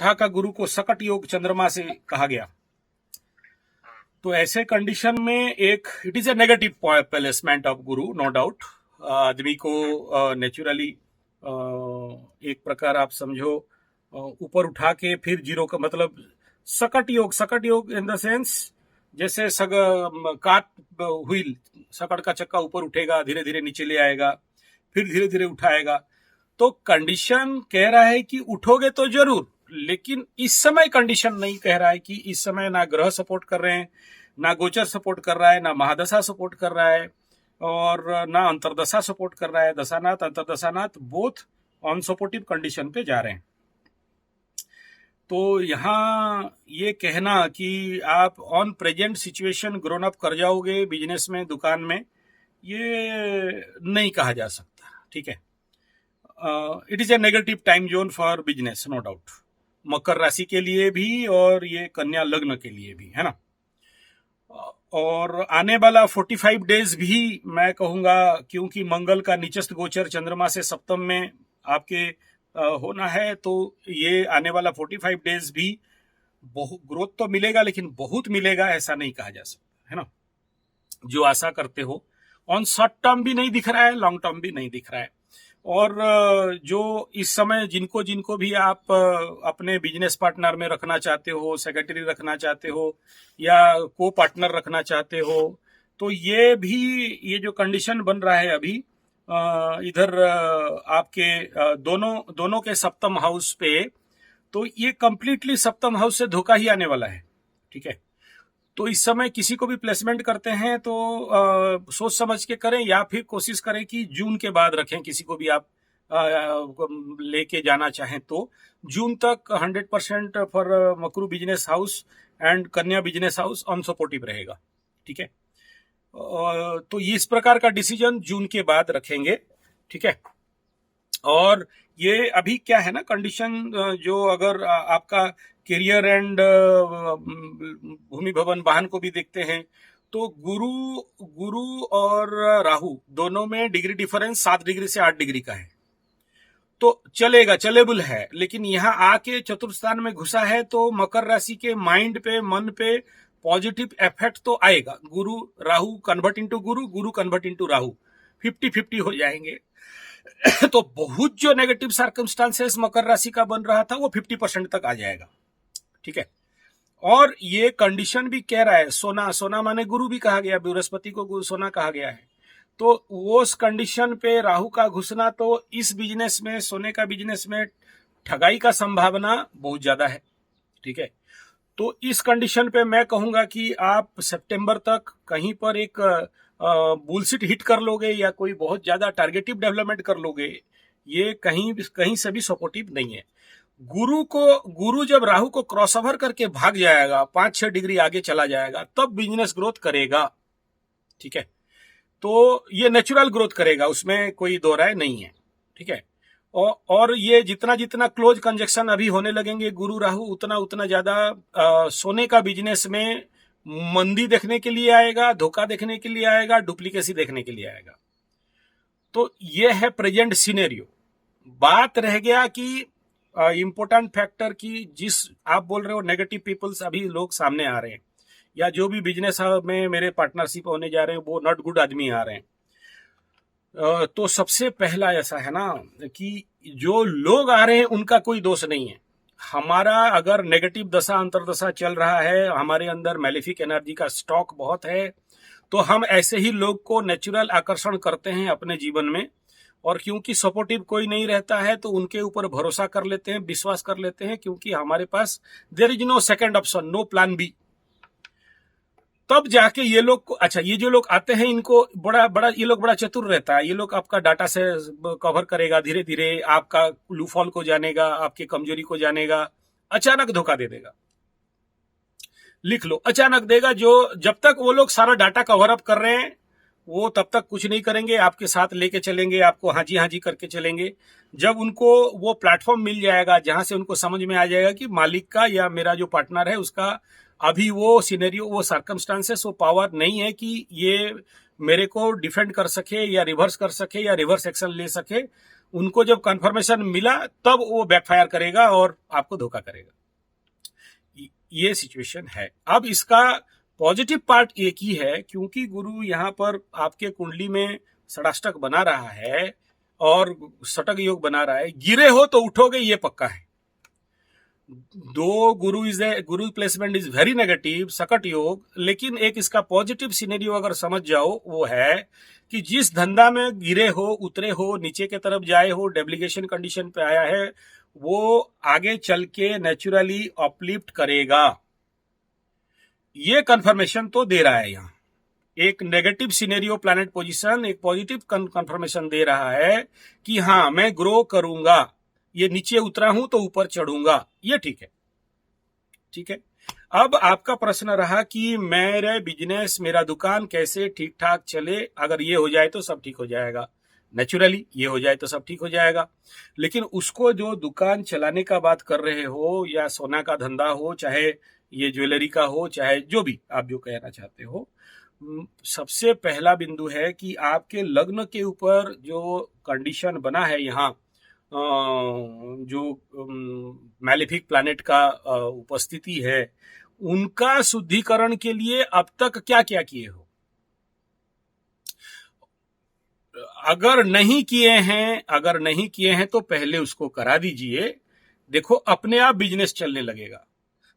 छठा का गुरु को सकट योग चंद्रमा से कहा गया। तो ऐसे कंडीशन में एक it is a negative placement of Guru, no doubt. आदमी को नेचुरली एक प्रकार आप समझो ऊपर उठा के फिर जीरो का मतलब सकट योग इन द सेंस जैसे काट व्हील, सकट का चक्का ऊपर उठेगा, धीरे धीरे नीचे ले आएगा, फिर धीरे धीरे उठाएगा। तो कंडीशन कह रहा है कि उठोगे तो जरूर, लेकिन इस समय कंडीशन नहीं कह रहा है कि इस समय ना ग्रह सपोर्ट कर रहे हैं, ना गोचर सपोर्ट कर रहा है, ना महादशा सपोर्ट कर रहा है, और ना अंतरदशा सपोर्ट कर रहा है। दशानाथ अंतरदशानाथ बोथ ऑन सपोर्टिव कंडीशन पे जा रहे हैं। तो यहाँ ये कहना कि आप on present situation grown up कर जाओगे बिजनेस में, दुकान में, ये नहीं कहा जा सकता। ठीक है, it is a negative time zone for business, no doubt, मकर राशि के लिए भी और ये कन्या लग्न के लिए भी, है ना। और आने वाला 45 डेज भी मैं कहूंगा, क्योंकि मंगल का नीचस्थ गोचर चंद्रमा से सप्तम में आपके होना है, तो ये आने वाला 45 डेज भी बहुत ग्रोथ तो मिलेगा, लेकिन बहुत मिलेगा ऐसा नहीं कहा जा सकता, है ना। जो आशा करते हो ऑन शॉर्ट टर्म भी नहीं दिख रहा है, लॉन्ग टर्म भी नहीं दिख रहा है। और जो इस समय जिनको भी आप अपने बिजनेस पार्टनर में रखना चाहते हो, सेक्रेटरी रखना चाहते हो या को पार्टनर रखना चाहते हो, तो ये जो कंडीशन बन रहा है अभी इधर आपके दोनों के सप्तम हाउस पे, तो ये कंप्लीटली सप्तम हाउस से धोखा ही आने वाला है। ठीक है, तो इस समय किसी को भी प्लेसमेंट करते हैं तो सोच समझ के करें, या फिर कोशिश करें कि जून के बाद रखें। किसी को भी आप लेके जाना चाहें तो जून तक 100% for Makru business house and कन्या बिजनेस हाउस ऑन सपोर्टिव रहेगा। ठीक है, तो इस प्रकार का डिसीजन जून के बाद रखेंगे। ठीक है, और ये अभी क्या है ना कंडीशन, जो अगर आपका करियर एंड भूमि भवन वाहन को भी देखते हैं, तो गुरु और राहु दोनों में डिग्री डिफरेंस 7 डिग्री से 8 डिग्री का है, तो चलेगा, चलेबल है। लेकिन यहाँ आके चतुर्थ स्थान में घुसा है, तो मकर राशि के माइंड पे, मन पे पॉजिटिव इफेक्ट तो आएगा। गुरु राहु कन्वर्ट इनटू गुरु कन्वर्ट इनटू राहु, 50-50 हो जाएंगे। तो बहुत जो नेगेटिव सर्कमस्टांसेस मकर राशि का बन रहा था वो 50% तक आ जाएगा। ठीक है, और ये कंडीशन भी कह रहा है, सोना माने गुरु भी कहा गया, बृहस्पति को सोना कहा गया है। तो वो उस कंडीशन पे राहु का घुसना, तो इस बिजनेस में, सोने का बिजनेस में ठगाई का संभावना बहुत ज्यादा है। ठीक है, तो इस कंडीशन पे मैं कहूंगा कि आप सितंबर तक कहीं पर एक बुलशिट हिट कर लोगे या कोई बहुत ज्यादा टारगेटिव डेवलपमेंट कर लोगे, ये कहीं से भी सपोर्टिव नहीं है। गुरु जब राहु को क्रॉसओवर करके भाग जाएगा, 5-6 डिग्री आगे चला जाएगा, तब बिजनेस ग्रोथ करेगा। ठीक है, तो ये नेचुरल ग्रोथ करेगा, उसमें कोई दो राय नहीं है। ठीक है, और ये जितना क्लोज कंजक्शन अभी होने लगेंगे गुरु राहु, उतना ज्यादा सोने का बिजनेस में मंदी देखने के लिए आएगा, धोखा देखने के लिए आएगा, डुप्लीकेसी देखने के लिए आएगा। तो ये है प्रेजेंट सिनेरियो। बात रह गया कि इंपॉर्टेंट फैक्टर की, जिस आप बोल रहे हो नेगेटिव पीपल्स अभी लोग सामने आ रहे हैं, या जो भी बिजनेस में मेरे पार्टनरशिप होने जा रहे हैं वो नॉट गुड आदमी आ रहे हैं। तो सबसे पहला ऐसा है ना कि जो लोग आ रहे हैं उनका कोई दोष नहीं है। हमारा अगर नेगेटिव दशा अंतरदशा चल रहा है, हमारे अंदर मैलेफिक एनर्जी का स्टॉक बहुत है, तो हम ऐसे ही लोग को नेचुरल आकर्षण करते हैं अपने जीवन में, और क्योंकि सपोर्टिव कोई नहीं रहता है तो उनके ऊपर भरोसा कर लेते हैं, विश्वास कर लेते हैं, क्योंकि हमारे पास there is no second option, no plan B. तब जाके ये लोग को, अच्छा ये जो लोग आते हैं इनको ये लोग बड़ा चतुर रहता है। ये लोग आपका डाटा से कवर करेगा, धीरे धीरे आपका लूफॉल को जानेगा, आपकी कमजोरी को जानेगा, अचानक धोखा दे देगा। लिख लो, अचानक देगा। जब तक वो लोग सारा डाटा कवर अप कर रहे हैं वो तब तक कुछ नहीं करेंगे, आपके साथ लेके चलेंगे, आपको हाँ जी करके चलेंगे। जब उनको वो प्लेटफॉर्म मिल जाएगा जहां से उनको समझ में आ जाएगा कि मालिक का या मेरा जो पार्टनर है उसका अभी वो सिनेरियो, वो सर्कमस्टांसेस, वो पावर नहीं है कि ये मेरे को डिफेंड कर सके या रिवर्स कर सके या रिवर्स एक्शन ले सके, उनको जब कंफर्मेशन मिला तब वो बैकफायर करेगा और आपको धोखा करेगा। ये सिचुएशन है। अब इसका पॉजिटिव पार्ट एक ही है, क्योंकि गुरु यहाँ पर आपके कुंडली में षडाष्टक बना रहा है और षटक योग बना रहा है। गिरे हो तो उठोगे, ये पक्का है। दो गुरु प्लेसमेंट इज वेरी नेगेटिव, सकट योग। लेकिन एक इसका पॉजिटिव सिनेरियो अगर समझ जाओ, वो है कि जिस धंधा में गिरे हो, उतरे हो, नीचे के तरफ जाए हो, डेब्लिगेशन कंडीशन पे आया है, वो आगे चल के नेचुरली अपलिफ्ट करेगा। ये कंफर्मेशन तो दे रहा है यहाँ। एक नेगेटिव सिनेरियो प्लैनेट पोजीशन एक पॉजिटिव कंफर्मेशन दे रहा है कि हाँ, मैं ग्रो करूंगा, ये नीचे उतरा हूं तो ऊपर चढ़ूंगा। ये ठीक है, ठीक है। अब आपका प्रश्न रहा कि मेरे बिजनेस, मेरा दुकान कैसे ठीक ठाक चले। अगर ये हो जाए तो सब ठीक हो जाएगा, नेचुरली ये हो जाए तो सब ठीक हो जाएगा। लेकिन उसको जो दुकान चलाने का बात कर रहे हो, या सोना का धंधा हो, चाहे ये ज्वेलरी का हो, चाहे जो भी आप जो कहना चाहते हो, सबसे पहला बिंदु है कि आपके लग्न के ऊपर जो कंडीशन बना है यहाँ, जो मैलेफिक प्लैनेट का उपस्थिति है, उनका शुद्धिकरण के लिए अब तक क्या क्या किए हो। अगर नहीं किए हैं तो पहले उसको करा दीजिए। देखो, अपने आप बिजनेस चलने लगेगा।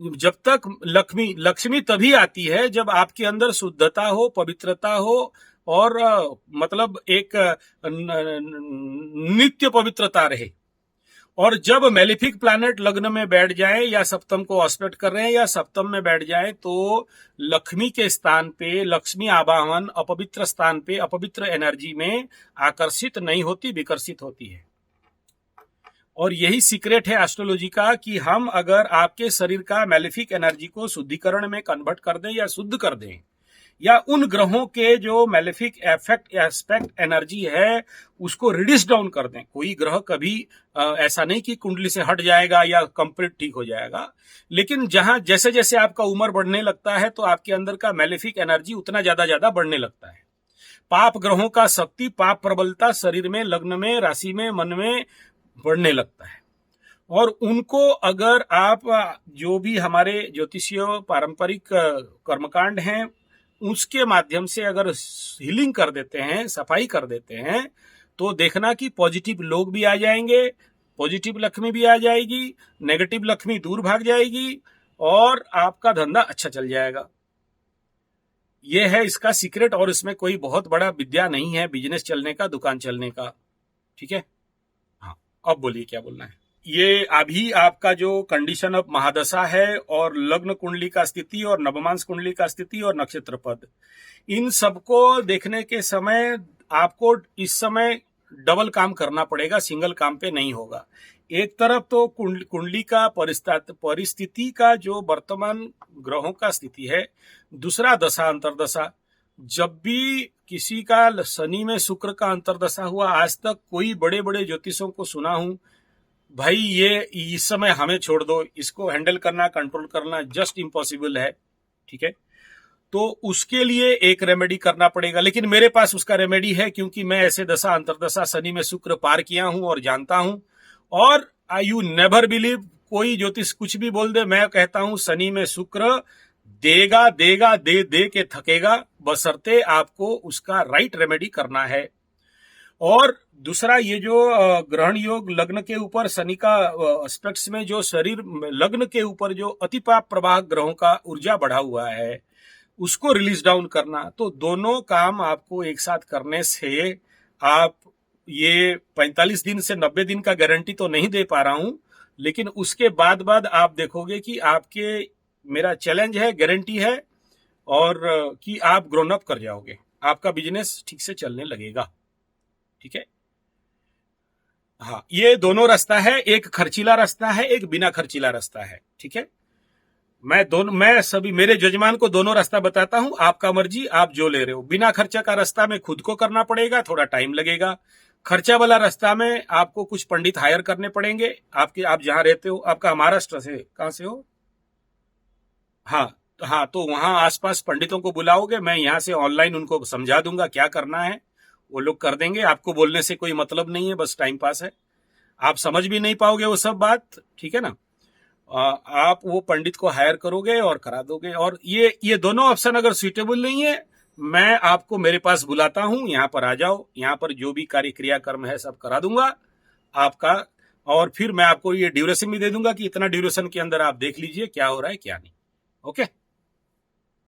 जब तक लक्ष्मी तभी आती है जब आपके अंदर शुद्धता हो, पवित्रता हो, और मतलब एक नित्य पवित्रता रहे। और जब मैलेफिक प्लैनेट लग्न में बैठ जाए, या सप्तम को ऑस्पेक्ट कर रहे हैं, या सप्तम में बैठ जाए, तो लक्ष्मी के स्थान पे लक्ष्मी आवाहन अपवित्र स्थान पे अपवित्र एनर्जी में आकर्षित नहीं होती, विकर्षित होती है। और यही सीक्रेट है एस्ट्रोलॉजी का कि हम अगर आपके शरीर का मैलेफिक एनर्जी को शुद्धिकरण में कन्वर्ट कर दें या शुद्ध कर दें, या उन ग्रहों के जो मैलेफिक एफेक्ट एस्पेक्ट एनर्जी है उसको रिड्यूस डाउन कर दें। कोई ग्रह कभी ऐसा नहीं कि कुंडली से हट जाएगा या कंप्लीट ठीक हो जाएगा, लेकिन जहां जैसे जैसे आपका उम्र बढ़ने लगता है तो आपके अंदर का मैलेफिक एनर्जी उतना ज्यादा बढ़ने लगता है। पाप ग्रहों का शक्ति, पाप प्रबलता शरीर में, लग्न में, राशि में, मन में बढ़ने लगता है। और उनको अगर आप जो भी हमारे ज्योतिषीय पारंपरिक कर्मकांड हैं उसके माध्यम से अगर हीलिंग कर देते हैं, सफाई कर देते हैं, तो देखना कि पॉजिटिव लोग भी आ जाएंगे, पॉजिटिव लक्ष्मी भी आ जाएगी, नेगेटिव लक्ष्मी दूर भाग जाएगी, और आपका धंधा अच्छा चल जाएगा। यह है इसका सीक्रेट, और इसमें कोई बहुत बड़ा विद्या नहीं है बिजनेस चलने का, दुकान चलने का। ठीक है, हाँ, अब बोलिए क्या बोलना है। ये अभी आपका जो कंडीशन ऑफ महादशा है, और लग्न कुंडली का स्थिति, और नवमांश कुंडली का स्थिति, और नक्षत्र पद, इन सबको देखने के समय आपको इस समय डबल काम करना पड़ेगा, सिंगल काम पे नहीं होगा। एक तरफ तो कुंडली का परिस्थिति का जो वर्तमान ग्रहों का स्थिति है, दूसरा दशा अंतरदशा। जब भी किसी का शनि में शुक्र का अंतरदशा हुआ, आज तक कोई बड़े बड़े ज्योतिषों को सुना हूं, भाई ये इस समय हमें छोड़ दो, इसको हैंडल करना, कंट्रोल करना जस्ट इम्पॉसिबल है। ठीक है, तो उसके लिए एक रेमेडी करना पड़ेगा। लेकिन मेरे पास उसका रेमेडी है, क्योंकि मैं ऐसे दशा अंतरदशा शनि में शुक्र पार किया हूं और जानता हूं। और यू नेवर बिलीव, कोई ज्योतिष कुछ भी बोल दे, मैं कहता हूं शनि में शुक्र देगा, दे के थकेगा, बशर्ते आपको उसका राइट रेमेडी करना है। और दूसरा, ये जो ग्रहण योग लग्न के ऊपर शनि का एस्पेक्ट्स में जो शरीर लग्न के ऊपर जो अतिपाप प्रवाह ग्रहों का ऊर्जा बढ़ा हुआ है, उसको रिलीज डाउन करना। तो दोनों काम आपको एक साथ करने से, आप ये 45 दिन से 90 दिन का गारंटी तो नहीं दे पा रहा हूं, लेकिन उसके बाद आप देखोगे कि आपके, मेरा चैलेंज है, गारंटी है, और कि आप ग्रोन अप कर जाओगे, आपका बिजनेस ठीक से चलने लगेगा। ठीक है, हाँ, ये दोनों रास्ता है, एक खर्चीला रास्ता है, एक बिना खर्चीला रास्ता है। ठीक है, मैं सभी मेरे जजमान को दोनों रास्ता बताता हूं, आपका मर्जी, आप जो ले रहे हो। बिना खर्चा का रास्ता में खुद को करना पड़ेगा, थोड़ा टाइम लगेगा। खर्चा वाला रास्ता में आपको कुछ पंडित हायर करने पड़ेंगे। आप जहां रहते हो, आपका महाराष्ट्र से कहां से हो? हाँ, तो वहां आसपास पंडितों को बुलाओगे, मैं यहां से ऑनलाइन उनको समझा दूंगा क्या करना है। वो लोग कर देंगे, आपको बोलने से कोई मतलब नहीं है, बस टाइम पास है, आप समझ भी नहीं पाओगे वो सब बात, ठीक है ना। आप वो पंडित को हायर करोगे और करा दोगे। और ये दोनों ऑप्शन अगर सुइटेबल नहीं है, मैं आपको मेरे पास बुलाता हूं, यहाँ पर आ जाओ, यहाँ पर जो भी कार्य क्रिया कर्म है सब करा दूंगा आपका, और फिर मैं आपको ये ड्यूरेशन भी दे दूंगा कि इतना ड्यूरेशन के अंदर आप देख लीजिए क्या हो रहा है क्या नहीं। ओके।